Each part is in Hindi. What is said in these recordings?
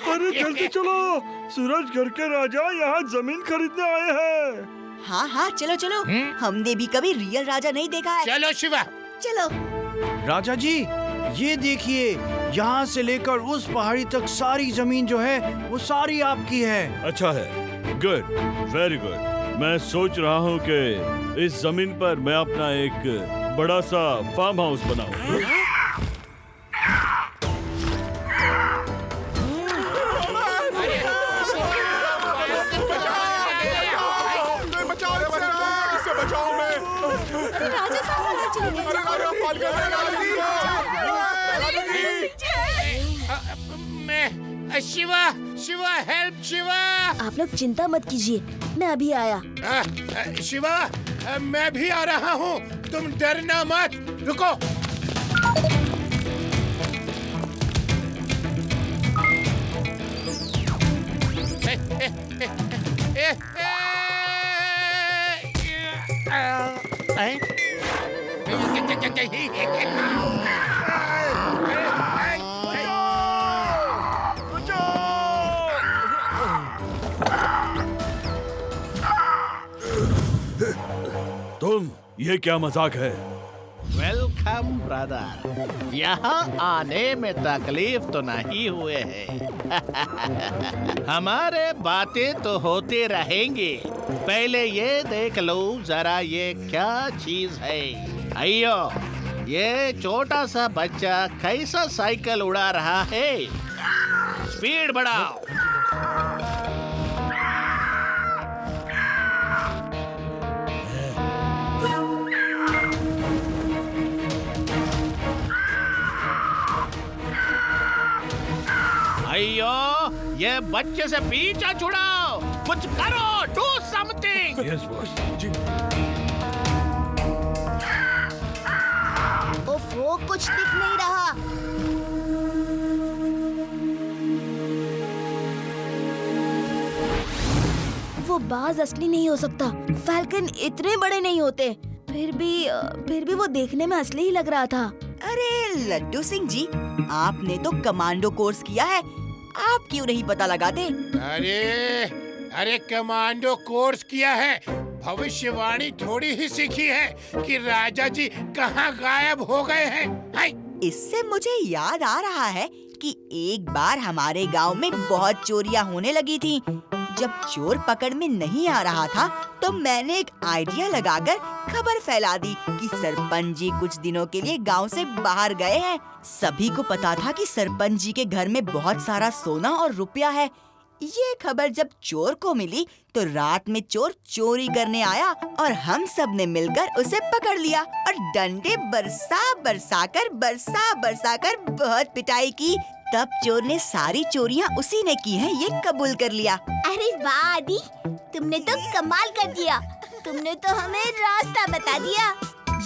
अरे जल्दी चलो, सूरज घर के राजा यहाँ जमीन खरीदने आए हैं। हाँ हाँ चलो चलो, हमने भी कभी रियल राजा नहीं देखा है। चलो शिवा। चलो। राजा जी, ये देखिए, यहाँ से लेकर उस पहाड़ी तक सारी जमीन जो है वो सारी आपकी है। अच्छा है, गुड, वेरी गुड। मैं सोच रहा हूँ कि इस जमीन पर मैं अपना एक बड़ा सा फार्म हाउस बनाऊं। शिवा, शिवा, हेल्प शिवा। आप लोग चिंता मत कीजिए, मैं अभी आया। शिवा, मैं भी आ रहा हूँ, तुम डरना मत, रुको। तुम, ये क्या मजाक है? वेलकम ब्रदर, यहाँ आने में तकलीफ तो नहीं हुए हैं। हमारे बातें तो होते रहेंगे, पहले ये देख लो जरा ये क्या चीज है। अयो, ये छोटा सा बच्चा कैसा साइकिल उड़ा रहा है। स्पीड बढ़ाओ। अयो, ये बच्चे से पीछा छुड़ाओ, कुछ करो, डू समथिंग। यस बॉस जी। ओफो, कुछ दिख नहीं रहा। वो बाज असली नहीं हो सकता, फैल्कन इतने बड़े नहीं होते। फिर भी वो देखने में असली ही लग रहा था। अरे लड्डू सिंह जी, आपने तो कमांडो कोर्स किया है, आप क्यों नहीं पता लगाते? अरे कमांडो कोर्स किया है, भविष्यवाणी थोड़ी ही सीखी है कि राजा जी कहाँ गायब हो गए हैं। इससे मुझे याद आ रहा है कि एक बार हमारे गांव में बहुत चोरियां होने लगी थी। जब चोर पकड़ में नहीं आ रहा था तो मैंने एक आइडिया लगाकर खबर फैला दी कि सरपंच जी कुछ दिनों के लिए गांव से बाहर गए हैं। सभी को पता था कि सरपंच जी के घर में बहुत सारा सोना और रुपया है। ये खबर जब चोर को मिली तो रात में चोर चोरी करने आया और हम सब ने मिलकर उसे पकड़ लिया और डंडे बरसा बरसा कर बहुत पिटाई की। तब चोर ने सारी चोरियां उसी ने की हैं, ये कबूल कर लिया। अरे वाह आदि, तुमने तो कमाल कर दिया। तुमने तो हमें रास्ता बता दिया।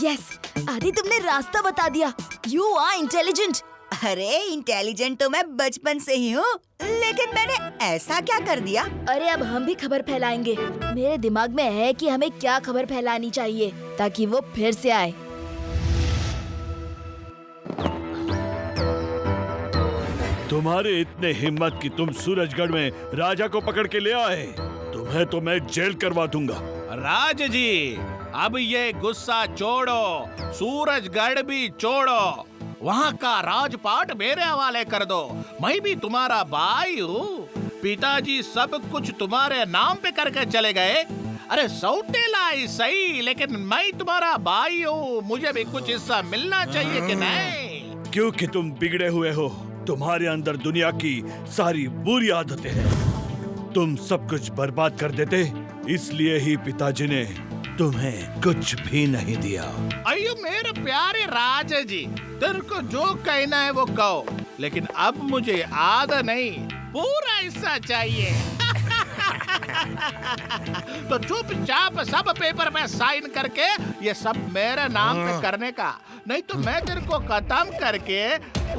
यस आदि, तुमने रास्ता बता दिया। You are intelligent. अरे इंटेलिजेंट तो मैं बचपन से ही हूँ, लेकिन मैंने ऐसा क्या कर दिया? अरे अब हम भी खबर फैलाएंगे। मेरे दिमाग में है कि हमें क्या खबर फैलानी चाहिए ताकि वो फिर से आए। तुम्हारे इतने हिम्मत कि तुम सूरजगढ़ में राजा को पकड़ के ले आए, तुम्हें तो मैं जेल करवा दूंगा। राज जी, अब ये गुस्सा छोड़ो, सूरजगढ़ भी छोड़ो, वहाँ का राजपाट मेरे हवाले कर दो। मैं भी तुम्हारा भाई हूँ, पिताजी सब कुछ तुम्हारे नाम पे करके चले गए। अरे सौतेला ही सही, लेकिन मैं तुम्हारा भाई हूँ, मुझे भी कुछ हिस्सा मिलना चाहिए कि नहीं? क्योंकि तुम बिगड़े हुए हो, तुम्हारे अंदर दुनिया की सारी बुरी आदतें हैं। तुम सब कुछ बर्बाद कर देते, इसलिए ही पिताजी ने तुम्हें कुछ भी नहीं दिया। अयो मेरे प्यारे राजा जी, तेरे को जो कहना है वो कहो, लेकिन अब मुझे आधा नहीं पूरा हिस्सा चाहिए। तो चुपचाप सब पेपर पे साइन करके ये सब मेरे नाम पे करने का, नहीं तो मैं तेरे को खत्म करके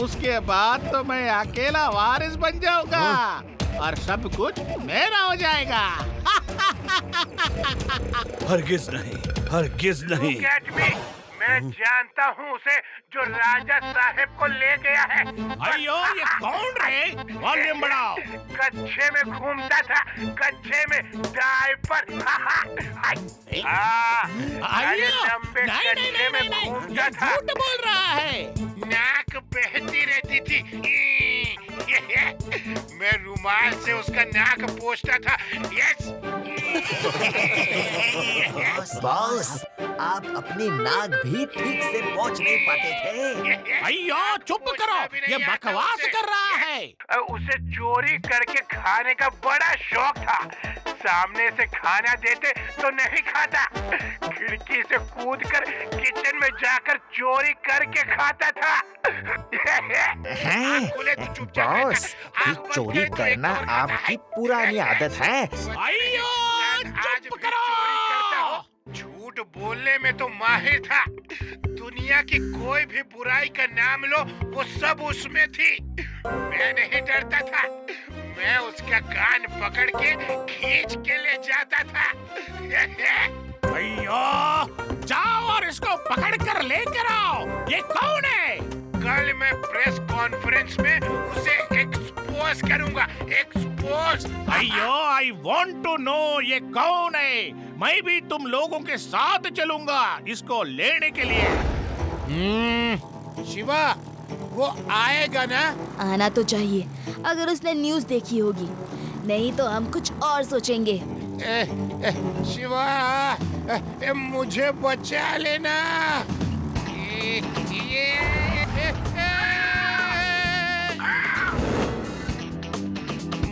उसके बाद तो मैं अकेला वारिस बन जाऊंगा और सब कुछ मेरा हो जाएगा। हरगिज नहीं, हरगिज नहीं। मैं जानता हूँ उसे जो राजा साहब को ले गया है। अयो ये कौन रे? वॉल्यूम बढ़ाओ। कच्चे में घूमता था, कच्चे में डायपर। लंबे कच्चे में घूमता था। झूठ बोल रहा है। नाक बहती रहती थी। मैं रुमाल से उसका नाक पोंछता था। यस। बॉस, आप अपनी नाक भी ठीक से पोंछ नहीं पाते थे। अयो चुप करो, ये बकवास कर रहा है। उसे चोरी करके खाने का बड़ा शौक था। सामने से खाना देते तो नहीं खाता, खिड़की से कूदकर किचन में जाकर चोरी करके खाता था। बॉस, ये चोरी करना आपकी पुरानी आदत है। अयो चुप करो। झूठ बोलने में तो माहिर था। दुनिया की कोई भी बुराई का नाम लो, वो सब उसमें थी। मैं नहीं डरता था। मैं उसका कान पकड़ के खींच के ले जाता था। अयो जाओ और इसको पकड़ कर लेकर आओ। ये कौन है? कल मैं प्रेस कॉन्फ्रेंस में उसे एक्सपोज करूंगा। एक्सपोज। अयो आई वांट टू नो ये कौन है। मैं भी तुम लोगों के साथ चलूंगा इसको लेने के लिए। शिवा, वो आएगा ना? आना तो चाहिए, अगर उसने न्यूज़ देखी होगी। नहीं तो हम कुछ और सोचेंगे। शिवा, मुझे बचा लेना।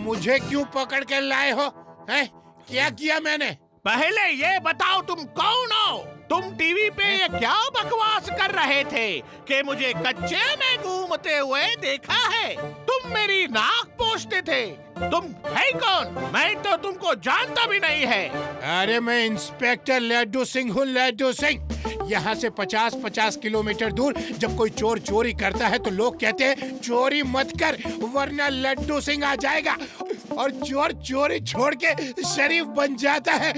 मुझे क्यों पकड़ कर लाए हो? हैं? क्या किया मैंने? पहले ये बताओ तुम कौन हो? तुम टीवी पे ये क्या बकवास कर रहे थे कि मुझे कच्चे में घूमते हुए देखा है? तुम मेरी नाक पोंछते थे। तुम है कौन? मैं तो तुमको जानता भी नहीं है। अरे मैं इंस्पेक्टर लड्डू सिंह हूँ, लड्डू सिंह। यहाँ से 50-50 किलोमीटर दूर जब कोई चोर चोरी करता है तो लोग कहते हैं चोरी मत कर वरना लड्डू सिंह आ जाएगा, और चोर चोरी छोड़ के शरीफ बन जाता है।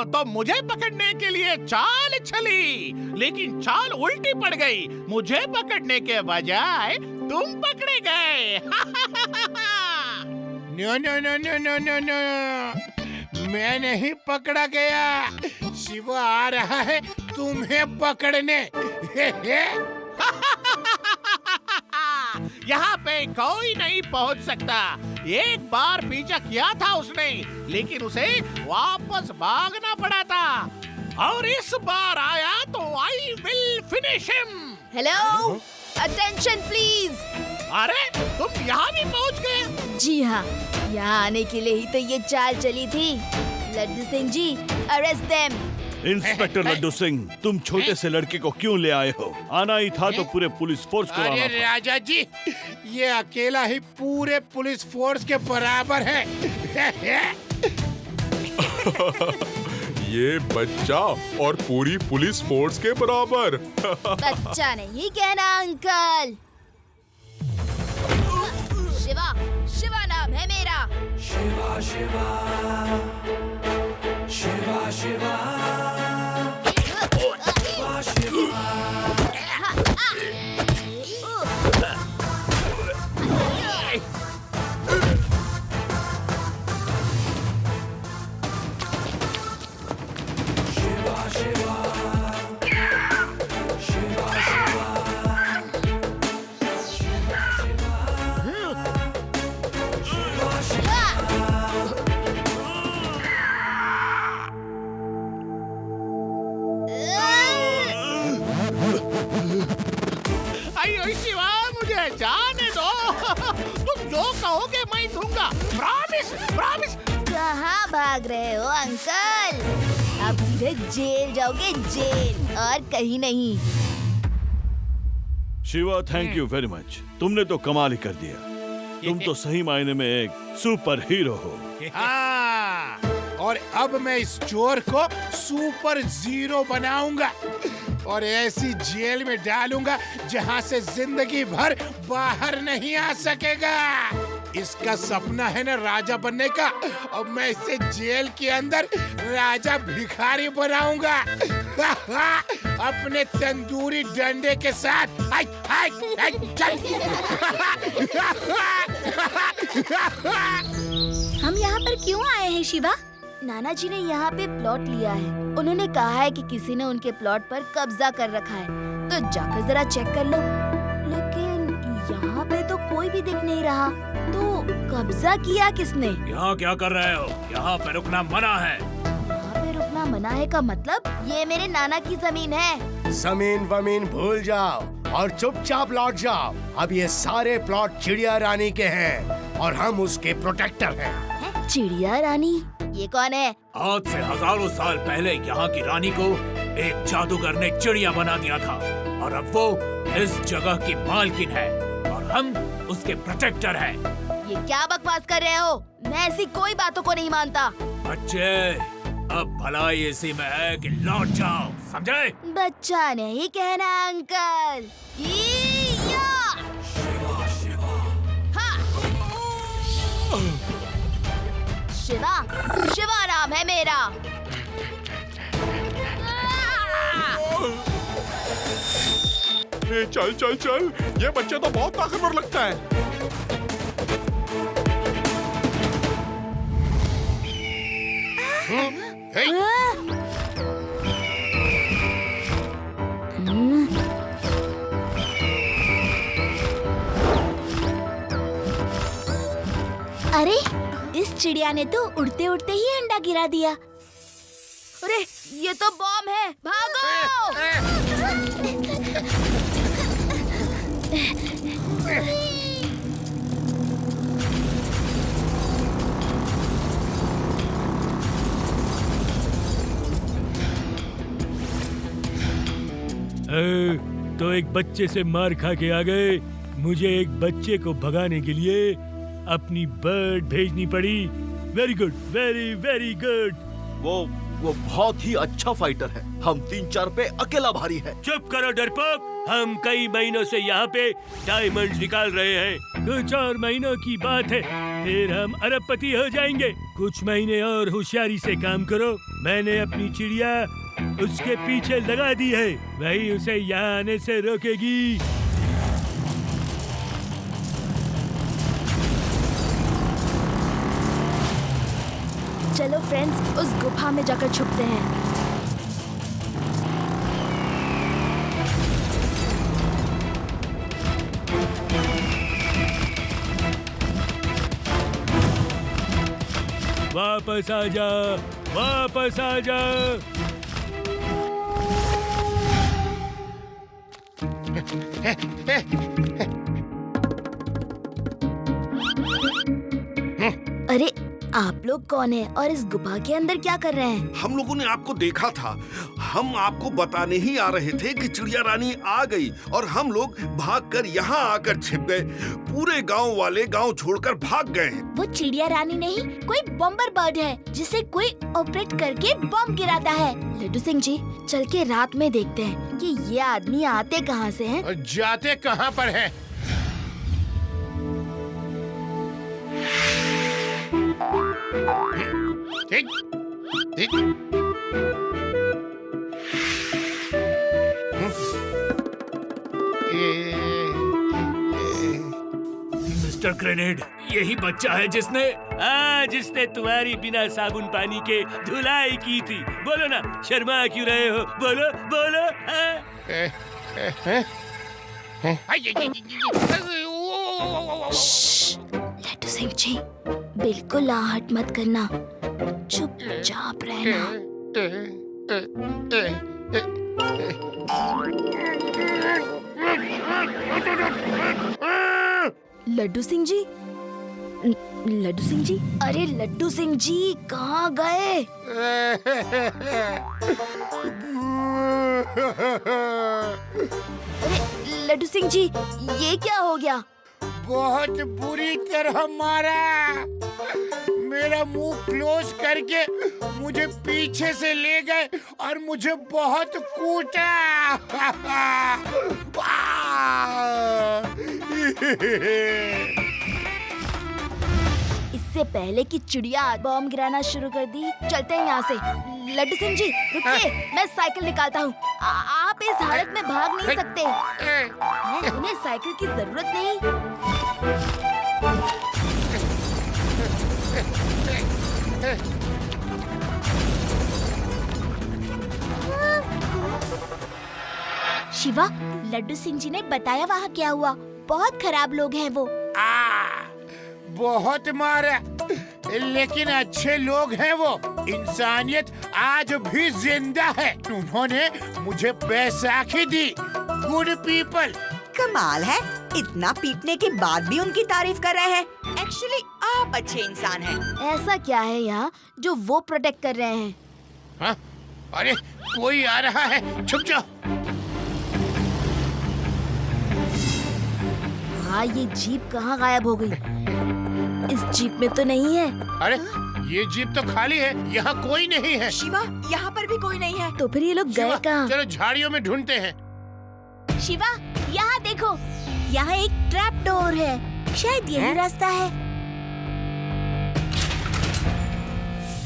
तो मुझे पकड़ने के लिए चाल चली, लेकिन चाल उल्टी पड़ गई। मुझे पकड़ने के बजाय तुम पकड़े गए। No no no no no no no, मैं नहीं पकड़ा गया। शिवा आ रहा है तुम्हें पकड़ने। यहाँ पे कोई नहीं पहुँच सकता। एक बार पीछा किया था उसने, लेकिन उसे वापस भागना पड़ा था, और इस बार आया तो I will finish him. Hello, attention please. अरे तुम यहाँ भी पहुँच गए? जी हाँ, यहाँ आने के लिए ही तो ये चाल चली थी। Laddu Singh ji, arrest them. Inspector Laddu Singh, तुम छोटे से लड़के को क्यों ले आए हो? आना ही था तो पूरे पुलिस फोर्स को आना अरे था। राजा जी, ये अकेला ही पूरे पुलिस फोर्स के बराबर है। ये बच्चा और पूरी पुलिस फोर्स के बराबर। बच्चा नहीं कहना अंकल। शिवा, शिवा नाम है मेरा। शिवा शिवा शिवा शिवा शिवा शिवा। शिवा, मुझे जाने दो। तुम जो कहोगे मैं दूंगा। Promise, promise. कहाँ भाग रहे हो अंकल? आप सीधे जेल जाओगे, जेल, और कहीं नहीं। Shiva, thank you very much. तुमने तो कमाल ही कर दिया। तुम तो सही मायने में एक सुपर हीरो हो। हाँ, और अब मैं इस चोर को सुपर जीरो बनाऊंगा और ऐसी जेल में डालूंगा जहां से जिंदगी भर बाहर नहीं आ सकेगा। इसका सपना है ना राजा बनने का, और मैं इसे जेल के अंदर राजा भिखारी बनाऊंगा अपने तंदूरी डंडे के साथ। हाय, हाय, हाय, चल। हम यहाँ पर क्यों आए हैं शिवा? नाना जी ने यहाँ पे प्लॉट लिया है। उन्होंने कहा है कि किसी ने उनके प्लॉट पर कब्जा कर रखा है, तो जाकर जरा चेक कर लो। लेकिन यहाँ पे तो कोई भी दिख नहीं रहा, तो कब्जा किया किसने? यहाँ क्या कर रहे हो? यहाँ पे रुकना मना है। यहाँ पे रुकना मना है का मतलब ये मेरे नाना की जमीन है। जमीन वमीन भूल जाओ और चुपचाप लौट जाओ। अब ये सारे प्लॉट चिड़िया रानी के हैं और हम उसके प्रोटेक्टर हैं। चिड़िया रानी? ये कौन है? आज से हजारों साल पहले यहाँ की रानी को एक जादूगर ने चिड़िया बना दिया था, और अब वो इस जगह की मालकिन है और हम उसके प्रोटेक्टर हैं। ये क्या बकवास कर रहे हो? मैं ऐसी कोई बातों को नहीं मानता। बच्चे, अब भलाई इसी में है कि लौट जाओ, समझे? बच्चा नहीं कहना अंकल। शिवा, शिवा नाम है मेरा। चल चल चल, ये बच्चा तो बहुत ताकतवर लगता है। अरे, इस चिड़िया ने तो उड़ते उड़ते ही अंडा गिरा दिया। अरे, ये तो बॉम्ब है, भागो! तो एक बच्चे से मार खा के आ गए। मुझे एक बच्चे को भगाने के लिए अपनी बर्ड भेजनी पड़ी। Very good, very very good. वो बहुत ही अच्छा फाइटर है। हम 3-4 पे अकेला भारी है। चुप करो डरपोक। हम कई महीनों से यहाँ पे डायमंड निकाल रहे हैं। कुछ और महीनों की बात है, फिर हम अरबपति हो जाएंगे। कुछ महीने और होशियारी से काम करो। मैंने अपनी चिड़िया उसके पीछे लगा दी है, वही उसे यहाँ आने से रोकेगी। चलो फ्रेंड्स, उस गुफा में जाकर छुपते हैं। वापस आ जा, वापस आ जा। अरे, आप लोग कौन हैं और इस गुफा के अंदर क्या कर रहे हैं? हम लोगों ने आपको देखा था। हम आपको बताने ही आ रहे थे कि चिड़िया रानी आ गई और हम लोग भागकर यहाँ आकर छिप गए। पूरे गांव वाले गांव छोड़कर भाग गए हैं। वो चिड़िया रानी नहीं, कोई बम्बर बर्ड है जिसे कोई ऑपरेट करके बम गिराता है। लड्डू सिंह जी, चल के रात में देखते हैं कि ये आदमी आते कहाँ से हैं और जाते कहाँ पर है। ठीक, ठीक। मिस्टर ग्रेनेड, यही बच्चा है जिसने तुम्हारी बिना साबुन पानी के धुलाई की थी। बोलो ना, शर्मा क्यों रहे हो? बोलो बोलो। लड्डू सिंह जी, बिल्कुल आहट मत करना, चुपचाप रहना। लड्डू सिंह जी, लड्डू सिंह जी, अरे लड्डू सिंह जी कहाँ गए? अरे लड्डू सिंह जी, ये क्या हो गया? बहुत बुरी तरह मारा। मेरा मुंह क्लोज करके मुझे पीछे से ले गए और मुझे बहुत कूटा। इससे पहले कि चिड़िया बॉम्ब गिराना शुरू कर दी, चलते हैं यहाँ से। लड्डू सिंह जी रुकिए, मैं साइकिल निकालता हूँ। आप इस हालत में भाग नहीं सकते। उन्हें साइकिल की जरूरत नहीं। शिवा, लड्डू सिंह जी ने बताया वहाँ क्या हुआ। बहुत खराब लोग हैं वो। बहुत मारा, लेकिन अच्छे लोग हैं वो। इंसानियत आज भी जिंदा है। उन्होंने मुझे बैसाखी दी। Good people. कमाल है, इतना पीटने के बाद भी उनकी तारीफ कर रहे हैं। एक्चुअली आप अच्छे इंसान हैं। ऐसा क्या है यहाँ जो वो प्रोटेक्ट कर रहे हैं? हाँ? अरे कोई आ रहा है, छुप जाओ। हाँ, ये जीप कहाँ गायब हो गई? इस जीप में तो नहीं है। अरे ये जीप तो खाली है, यहाँ कोई नहीं है। शिवा, यहाँ पर भी कोई नहीं है। तो फिर ये लोग गए कहाँ? चलो झाड़ियों में ढूंढते हैं। शिवा, यहाँ देखो, यहाँ एक ट्रैप डोर है। शायद यही रास्ता है।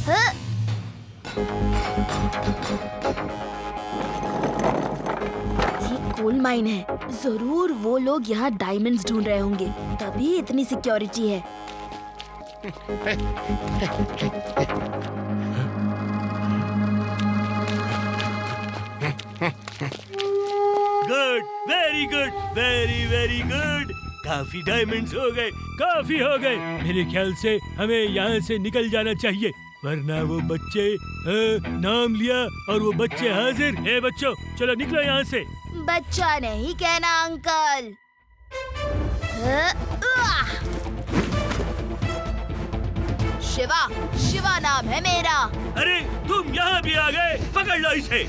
हाँ? ये कोल माइन है। जरूर वो लोग यहाँ डायमंड्स ढूंढ रहे होंगे, तभी इतनी सिक्योरिटी है। Good, very good, very very good. काफी डायमंड्स हो गए, काफी हो गए। मेरे ख्याल से हमें यहाँ से निकल जाना चाहिए, वरना वो बच्चे नाम लिया और वो बच्चे हाजिर। हे बच्चों, चलो निकलो यहाँ से। बच्चा नहीं कहना अंकल। शिवा, शिवा नाम है मेरा। अरे तुम यहाँ भी आ गए, पकड़ लो इसे।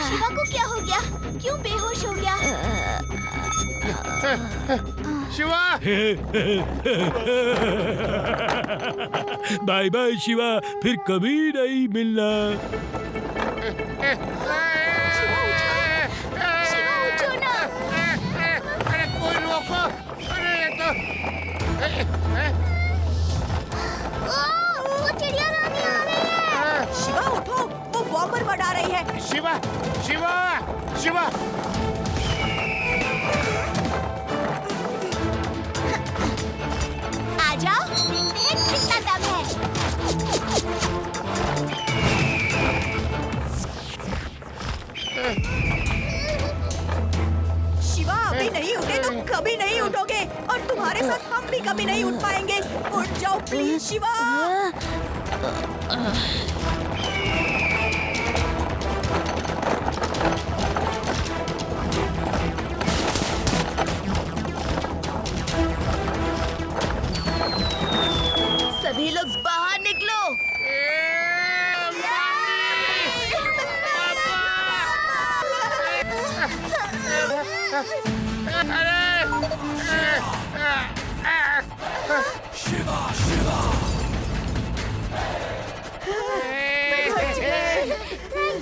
शिवा को क्या हो गया? क्यों बेहोश हो गया? शिवा। बाय बाय शिवा, फिर कभी नहीं मिलना। शिवा उठो ना। अरे कोई रोको। अरे ये तो वो चिड़िया रानी आ रही है। शिवा उठो, वो बॉम्बर बढ़ा रही है। शिवा, शिवा, शिवा। आ जाओ, देख कितना दम है। शिवा, अभी नहीं उठे तो कभी नहीं उठोगे, और तुम्हारे साथ हम भी कभी नहीं उठ पाएंगे। उठ जाओ प्लीज शिवा। सभी लोग बाहर निकलो। शिवा, शिवा।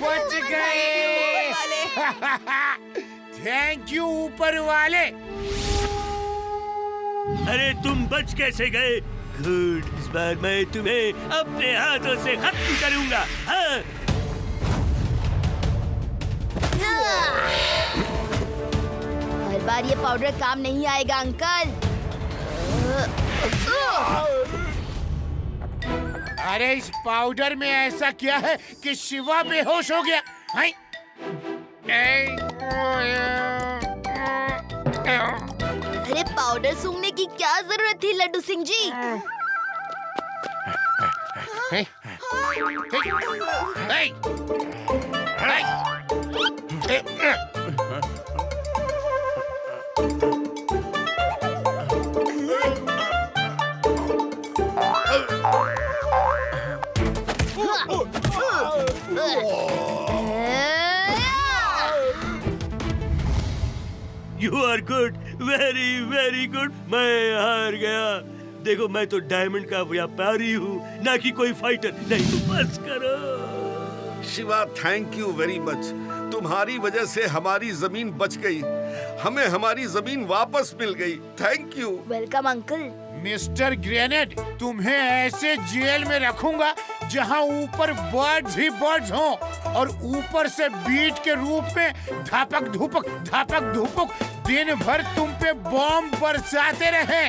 बच गए। थैंक यू ऊपर वाले। अरे तुम बच कैसे गए? गुड, इस बार मैं तुम्हें अपने हाथों से खत्म करूंगा। हाँ? हर बार ये पाउडर काम नहीं आएगा अंकल। अरे इस पाउडर में ऐसा क्या है कि शिवा बेहोश हो गया? हाय। अरे पाउडर सूंघने की क्या जरूरत थी लड्डू सिंह जी? You are good, very very good. मैं हार गया। देखो मैं तो डायमंड का व्यापारी हूँ, ना कि कोई फाइटर। नहीं तो बस करो। Shiva, thank you very much. तुम्हारी वजह से हमारी जमीन बच गई, हमें हमारी जमीन वापस मिल गई। Thank you. Welcome uncle. Mister grenade, तुम्हें ऐसे जेल में रखूंगा जहां ऊपर बर्ड्स ही बर्ड्स हों और ऊपर से बीट के रूप में धापक धुपक दिन भर तुम पे बॉम्ब बरसाते रहे।